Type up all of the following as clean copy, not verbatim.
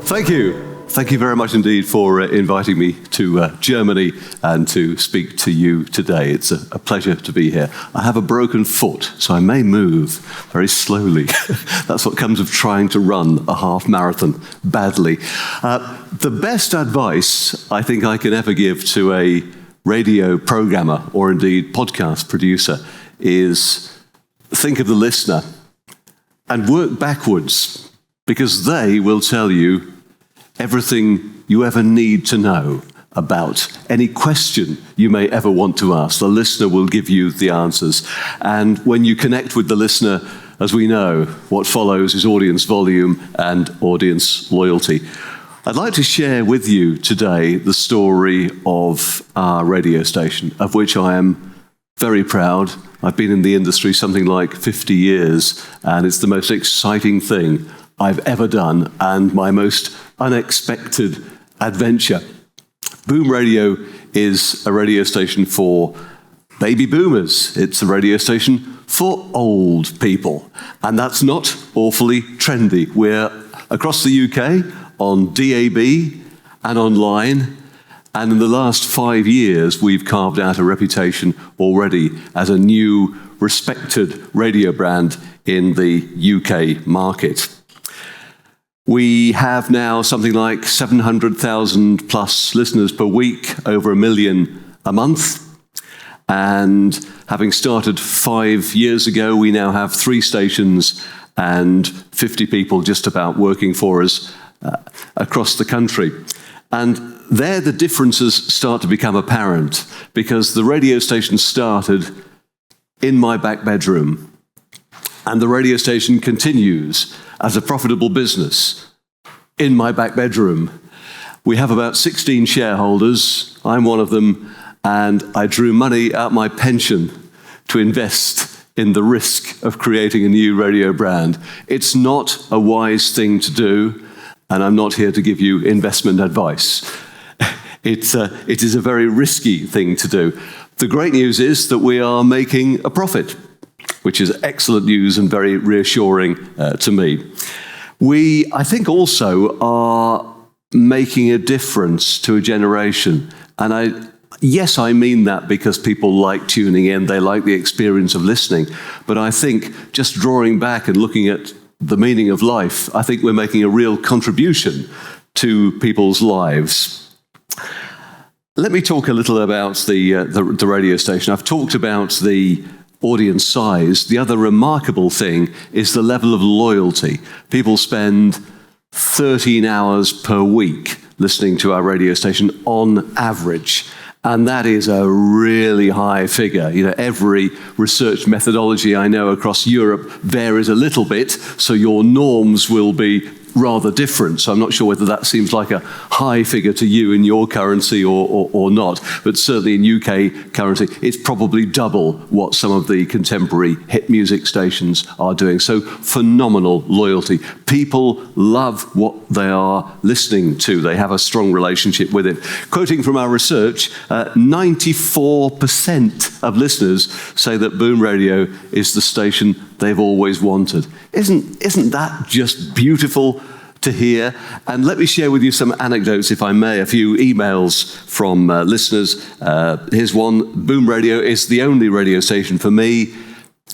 Thank you. Thank you very much indeed for inviting me to Germany and to speak to you today. It's a pleasure to be here. I have a broken foot, so I may move very slowly. That's what comes of trying to run a half marathon badly. The best advice I think I can ever give to a radio programmer or indeed podcast producer is think of the listener and work backwards, because they will tell you everything you ever need to know about any question you may ever want to ask. The listener will give you the answers. And when you connect with the listener, as we know, what follows is audience volume and audience loyalty. I'd like to share with you today the story of our radio station, of which I am very proud. I've been in the industry something like 50 years, and it's the most exciting thing I've ever done, and my most unexpected adventure. Boom Radio is a radio station for baby boomers. It's a radio station for old people, and that's not awfully trendy. We're across the UK on DAB and online, and in the last 5 years, we've carved out a reputation already as a new, respected radio brand in the UK market. We have now something like 700,000 plus listeners per week, over 1 million a month. And having started 5 years ago, we now have 3 stations and 50 people just about working for us across the country. And there the differences start to become apparent, because the radio station started in my back bedroom, and the radio station continues as a profitable business in my back bedroom. We have about 16 shareholders. I'm one of them, and I drew money out my pension to invest in the risk of creating a new radio brand. It's not a wise thing to do, and I'm not here to give you investment advice. It is a very risky thing to do. The great news is that we are making a profit, which is excellent news and very reassuring to me. We, I think, also are making a difference to a generation. And I mean that because people like tuning in, they like the experience of listening. But I think just drawing back and looking at the meaning of life, I think we're making a real contribution to people's lives. Let me talk a little about the radio station. I've talked about the audience size. The other remarkable thing is the level of loyalty. People spend 13 hours per week listening to our radio station on average. And that is a really high figure. You know, every research methodology I know across Europe varies a little bit, so your norms will be rather different. So I'm not sure whether that seems like a high figure to you in your currency or not, but certainly in UK currency, it's probably double what some of the contemporary hit music stations are doing. So phenomenal loyalty. People love what they are listening to. They have a strong relationship with it. Quoting from our research, 94% of listeners say that Boom Radio is the station they've always wanted. Isn't that just beautiful to hear? And let me share with you some anecdotes, if I may, a few emails from listeners. Here's one. Boom Radio is the only radio station for me.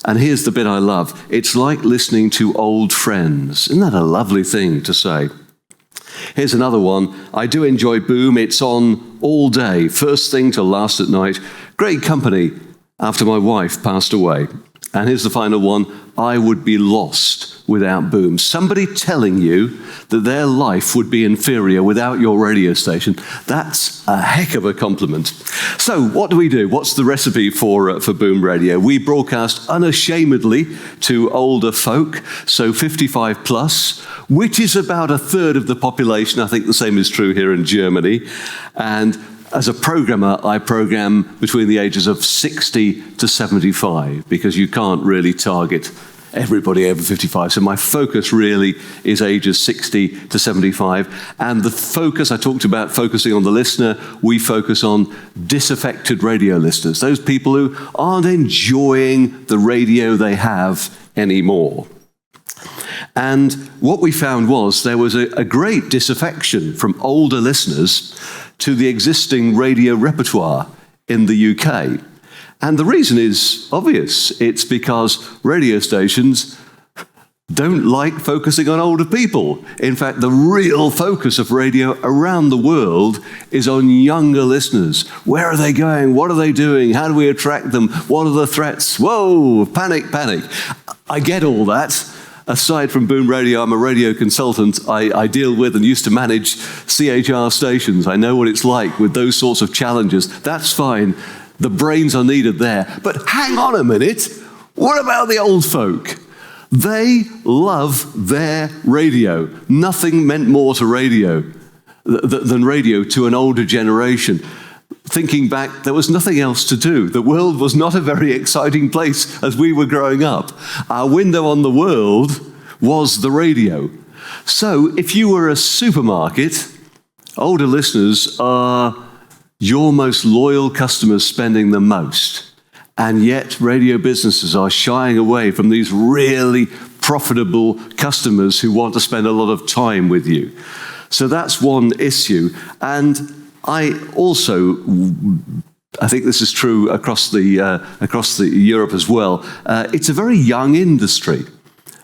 And here's the bit I love. It's like listening to old friends. Isn't that a lovely thing to say? Here's another one. I do enjoy Boom. It's on all day, first thing till last at night. Great company after my wife passed away. And here's the final one. I would be lost without Boom. Somebody telling you that their life would be inferior without your radio station. That's a heck of a compliment. So what do we do? What's the recipe for Boom Radio? We broadcast unashamedly to older folk, so 55 plus, which is about a third of the population. I think the same is true here in Germany. And as a programmer, I program between the ages of 60 to 75, because you can't really target everybody over 55. So my focus really is ages 60 to 75. And the focus, I talked about focusing on the listener, we focus on disaffected radio listeners, those people who aren't enjoying the radio they have anymore. And what we found was there was a great disaffection from older listeners to the existing radio repertoire in the UK. And the reason is obvious. It's because radio stations don't like focusing on older people. In fact, the real focus of radio around the world is on younger listeners. Where are they going? What are they doing? How do we attract them? What are the threats? Whoa, panic, panic. I get all that. Aside from Boom Radio, I'm a radio consultant. I deal with and used to manage CHR stations. I know what it's like with those sorts of challenges. That's fine. The brains are needed there. But hang on a minute. What about the old folk? They love their radio. Nothing meant more to radio than radio to an older generation. Thinking back, there was nothing else to do. The world was not a very exciting place as we were growing up. Our window on the world was the radio. So if you were a supermarket, older listeners are your most loyal customers spending the most. And yet radio businesses are shying away from these really profitable customers who want to spend a lot of time with you. So that's one issue. And I think this is true across the Europe as well. It's a very young industry.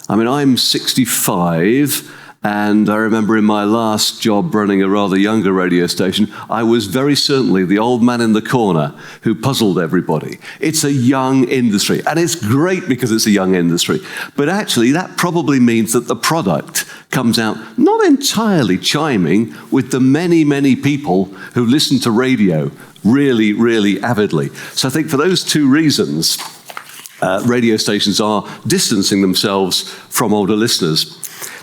I mean, I'm 65, and I remember in my last job running a rather younger radio station, I was very certainly the old man in the corner who puzzled everybody. It's a young industry, and it's great because it's a young industry. But actually, that probably means that the product comes out not entirely chiming with the many, many people who listen to radio really, really avidly. So I think for those two reasons, radio stations are distancing themselves from older listeners.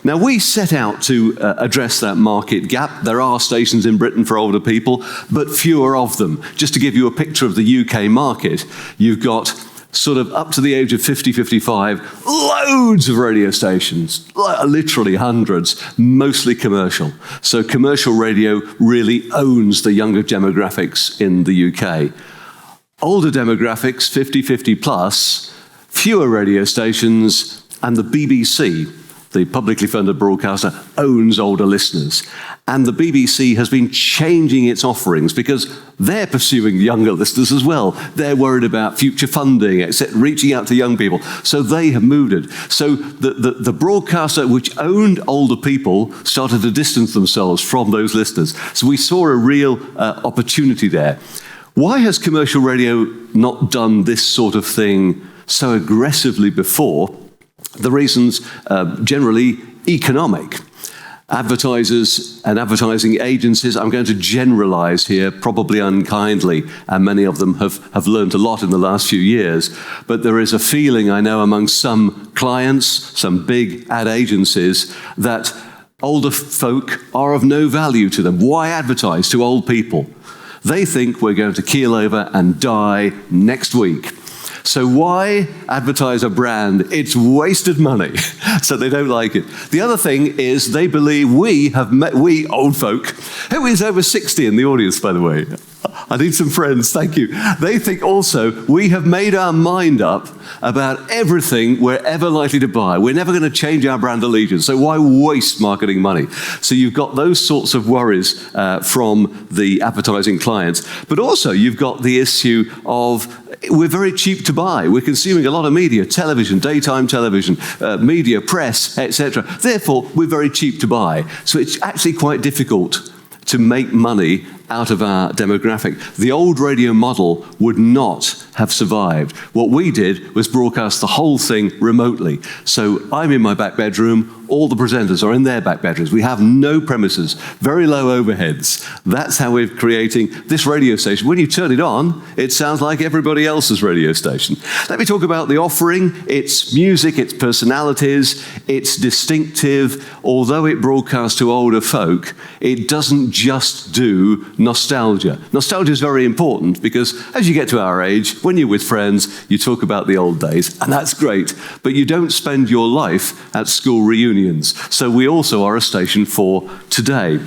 Now, we set out to address that market gap. There are stations in Britain for older people, but fewer of them. Just to give you a picture of the UK market, you've got sort of up to the age of 50, 55, loads of radio stations, literally hundreds, mostly commercial. So commercial radio really owns the younger demographics in the UK. Older demographics, 50, 50 plus, fewer radio stations, and the BBC, the publicly funded broadcaster, owns older listeners. And the BBC has been changing its offerings because they're pursuing younger listeners as well. They're worried about future funding, etc., reaching out to young people. So they have moved it. So the broadcaster which owned older people started to distance themselves from those listeners. So we saw a real opportunity there. Why has commercial radio not done this sort of thing so aggressively before? The reasons generally economic. Advertisers and advertising agencies, I'm going to generalize here, probably unkindly, and many of them have learned a lot in the last few years, but there is a feeling, I know, among some clients, some big ad agencies, that older folk are of no value to them. Why advertise to old people? They think we're going to keel over and die next week. So why advertise a brand? It's wasted money. So they don't like it. The other thing is they believe we old folk, who is over 60 in the audience, by the way. I need some friends, thank you. They think also we have made our mind up about everything we're ever likely to buy. We're never going to change our brand allegiance, so why waste marketing money? So you've got those sorts of worries from the advertising clients. But also you've got the issue of we're very cheap to buy. We're consuming a lot of media, television, daytime television, media, press, etc. Therefore, we're very cheap to buy. So it's actually quite difficult to make money out of our demographic. The old radio model would not have survived. What we did was broadcast the whole thing remotely. So I'm in my back bedroom, all the presenters are in their back bedrooms. We have no premises, very low overheads. That's how we're creating this radio station. When you turn it on, it sounds like everybody else's radio station. Let me talk about the offering. It's music, it's personalities, it's distinctive. Although it broadcasts to older folk, it doesn't just do nostalgia. Nostalgia is very important because as you get to our age, when you're with friends, you talk about the old days, and that's great, but you don't spend your life at school reunions. So we also are a station for today.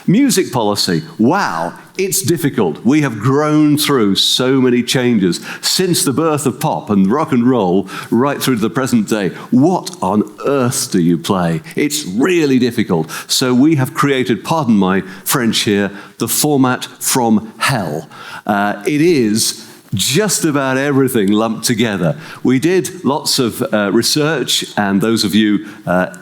Music policy. Wow, it's difficult. We have grown through so many changes since the birth of pop and rock and roll right through to the present day. What on earth do you play? It's really difficult. So we have created, pardon my French here, the format from hell. It is just about everything lumped together. We did lots of research, and those of you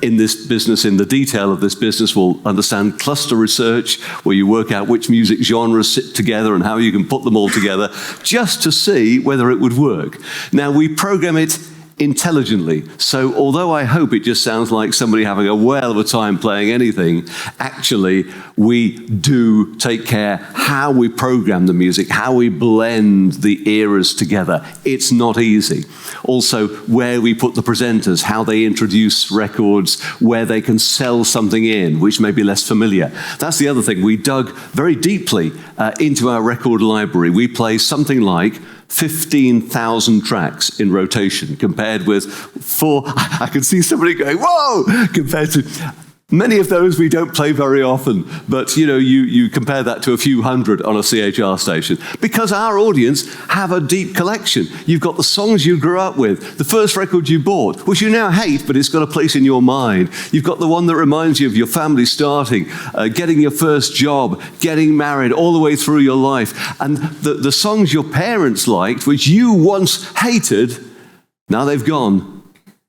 in this business, in the detail of this business, will understand cluster research, where you work out which music genres sit together and how you can put them all together, just to see whether it would work. Now, we program it intelligently. So although I hope it just sounds like somebody having a whale of a time playing anything, actually we do take care how we program the music, how we blend the eras together. It's not easy. Also, where we put the presenters, how they introduce records, where they can sell something in, which may be less familiar. That's the other thing. We dug very deeply into our record library. We play something like 15,000 tracks in rotation, compared with I can see somebody going, whoa, compared to many of those we don't play very often. But you compare that to a few hundred on a CHR station, because our audience have a deep collection. You've got the songs you grew up with, the first record you bought, which you now hate, but it's got a place in your mind. You've got the one that reminds you of your family starting, getting your first job, getting married, all the way through your life. And the songs your parents liked, which you once hated, now they've gone.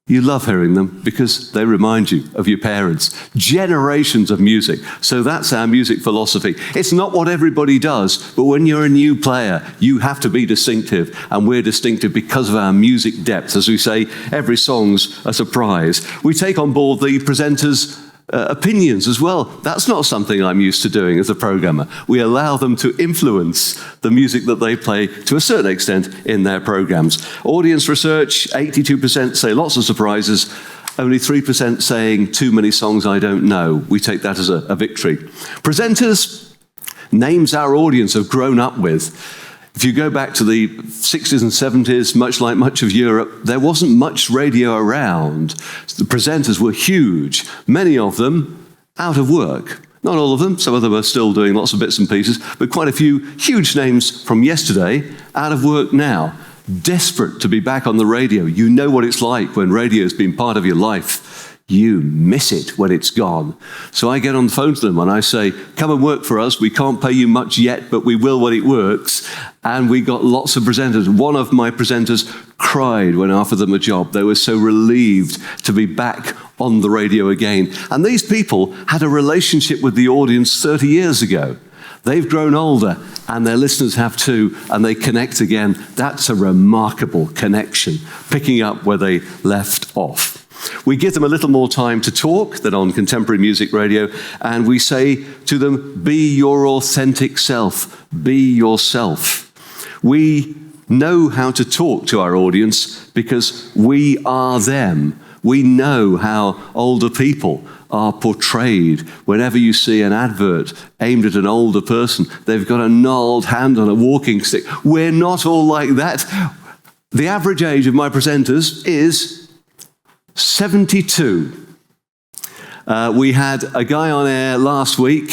You love hearing them because they remind you of your parents. Generations of music. So that's our music philosophy. It's not what everybody does, but when you're a new player, you have to be distinctive. And we're distinctive because of our music depth. As we say, every song's a surprise. We take on board the presenters' opinions as well. That's not something I'm used to doing as a programmer. We allow them to influence the music that they play to a certain extent in their programs. Audience research, 82% say lots of surprises, only 3% saying too many songs I don't know. We take that as a victory. Presenters, names our audience have grown up with. If you go back to the 60s and 70s, much like much of Europe, there wasn't much radio around. The presenters were huge, many of them out of work. Not all of them, some of them are still doing lots of bits and pieces, but quite a few huge names from yesterday out of work now, desperate to be back on the radio. You know what it's like when radio's been part of your life. You miss it when it's gone. So I get on the phone to them and I say, come and work for us. We can't pay you much yet, but we will when it works. And we got lots of presenters. One of my presenters cried when I offered them a job. They were so relieved to be back on the radio again. And these people had a relationship with the audience 30 years ago. They've grown older, and their listeners have too, and they connect again. That's a remarkable connection, picking up where they left off. We give them a little more time to talk than on contemporary music radio, and we say to them, be your authentic self, be yourself. We know how to talk to our audience because we are them. We know how older people are portrayed. Whenever you see an advert aimed at an older person, they've got a gnarled hand on a walking stick. We're not all like that. The average age of my presenters is 72. We had a guy on air last week,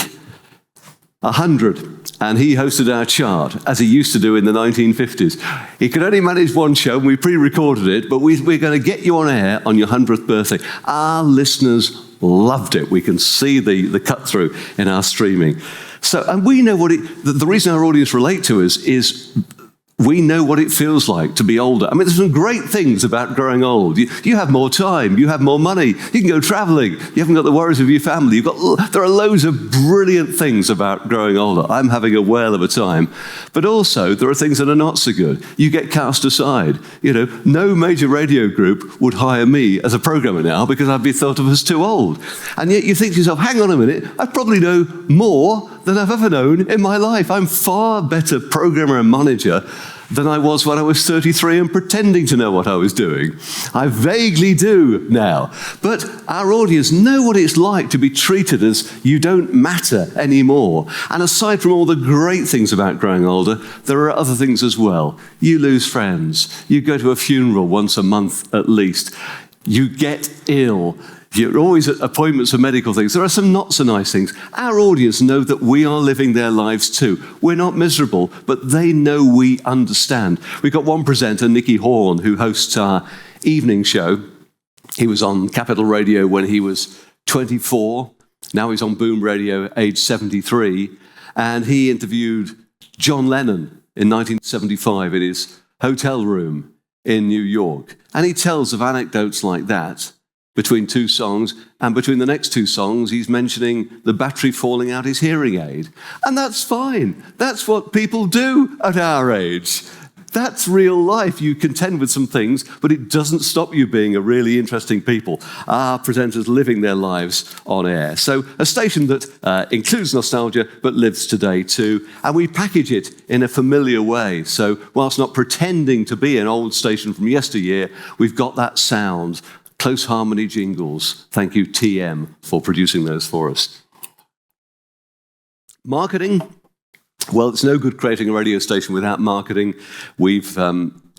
100, and he hosted our chart, as he used to do in the 1950s. He could only manage one show, and we pre-recorded it, but we're going to get you on air on your 100th birthday. Our listeners loved it. We can see the cut-through in our streaming. So, and we know what the reason our audience relate to us is we know what it feels like to be older. I mean, there's some great things about growing old. You have more time, you have more money, you can go traveling, you haven't got the worries of your family. There are loads of brilliant things about growing older. I'm having a whale of a time. But also, there are things that are not so good. You get cast aside. No major radio group would hire me as a programmer now because I'd be thought of as too old. And yet you think to yourself, hang on a minute, I probably know more than I've ever known in my life. I'm far better programmer and manager than I was when I was 33 and pretending to know what I was doing. I vaguely do now. But our audience know what it's like to be treated as you don't matter anymore. And aside from all the great things about growing older, there are other things as well. You lose friends. You go to a funeral once a month at least. You get ill. You're always at appointments for medical things. There are some not so nice things. Our audience know that we are living their lives too. We're not miserable, but they know we understand. We've got one presenter, Nicky Horn, who hosts our evening show. He was on Capital Radio when he was 24. Now he's on Boom Radio, age 73. And he interviewed John Lennon in 1975 in his hotel room in New York. And he tells of anecdotes like that between two songs, and between the next two songs, he's mentioning the battery falling out his hearing aid. And that's fine. That's what people do at our age. That's real life. You contend with some things, but it doesn't stop you being a really interesting people. Our presenters living their lives on air. So a station that includes nostalgia, but lives today too. And we package it in a familiar way. So whilst not pretending to be an old station from yesteryear, we've got that sound. Close harmony jingles. Thank you, TM, for producing those for us. Marketing. Well, it's no good creating a radio station without marketing. We've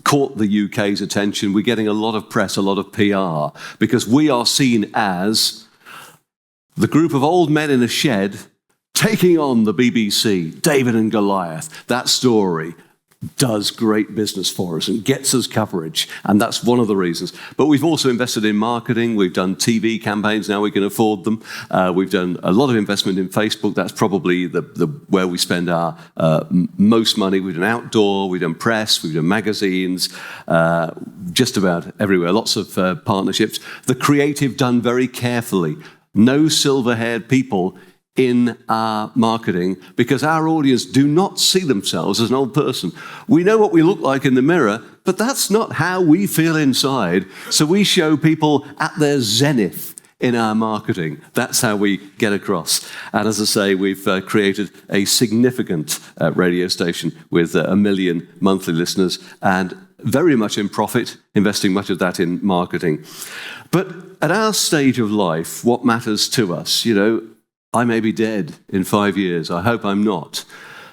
caught the UK's attention. We're getting a lot of press, a lot of PR, because we are seen as the group of old men in a shed taking on the BBC, David and Goliath. That story does great business for us and gets us coverage, and that's one of the reasons. But we've also invested in marketing. We've done TV campaigns, now we can afford them. We've done a lot of investment in Facebook. That's probably the where we spend our most money. We've done outdoor, we've done press, we've done magazines, just about everywhere, lots of partnerships. The creative done very carefully. No silver-haired people in our marketing, because our audience do not see themselves as an old person. We know what we look like in the mirror, but that's not how we feel inside. So we show people at their zenith in our marketing. That's how we get across. And as I say, we've created a significant radio station with 1 million monthly listeners and very much in profit, investing much of that in marketing. But at our stage of life, what matters to us, I may be dead in 5 years. I hope I'm not.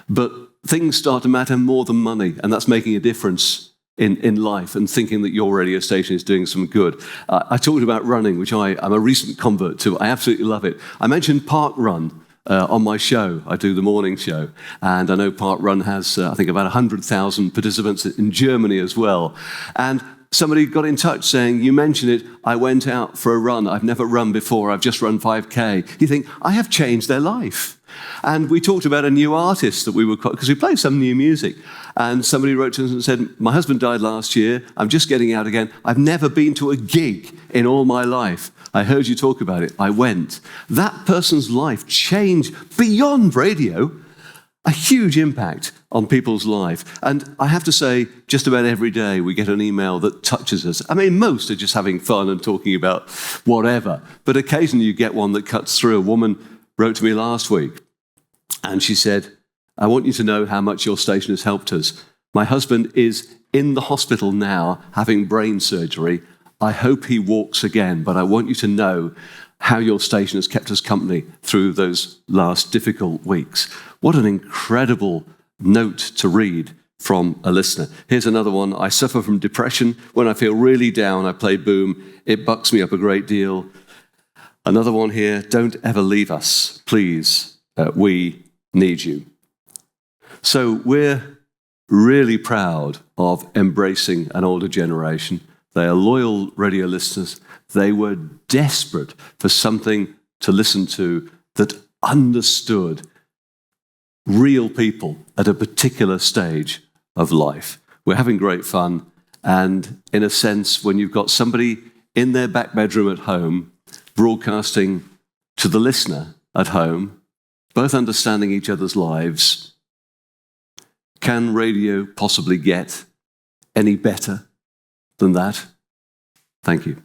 But things start to matter more than money, and that's making a difference in life and thinking that your radio station is doing some good. I talked about running, which I'm a recent convert to. I absolutely love it. I mentioned Park Run on my show. I do the morning show, and I know Park Run has, I think, about 100,000 participants in Germany as well. And somebody got in touch saying, you mentioned it, I went out for a run. I've never run before. I've just run 5K. You think, I have changed their life. And we talked about a new artist that we were, because we play some new music. And somebody wrote to us and said, my husband died last year. I'm just getting out again. I've never been to a gig in all my life. I heard you talk about it. I went. That person's life changed beyond radio. A huge impact on people's life. And I have to say, just about every day we get an email that touches us. I mean, most are just having fun and talking about whatever, but occasionally you get one that cuts through. A woman wrote to me last week, and she said, I want you to know how much your station has helped us. My husband is in the hospital now having brain surgery. I hope he walks again, but I want you to know how your station has kept us company through those last difficult weeks. What an incredible note to read from a listener. Here's another one. I suffer from depression. When I feel really down, I play Boom. It bucks me up a great deal. Another one here. Don't ever leave us, please. We need you. So we're really proud of embracing an older generation. They are loyal radio listeners. They were desperate for something to listen to that understood real people at a particular stage of life. We're having great fun. And in a sense, when you've got somebody in their back bedroom at home broadcasting to the listener at home, both understanding each other's lives, can radio possibly get any better than that? Thank you.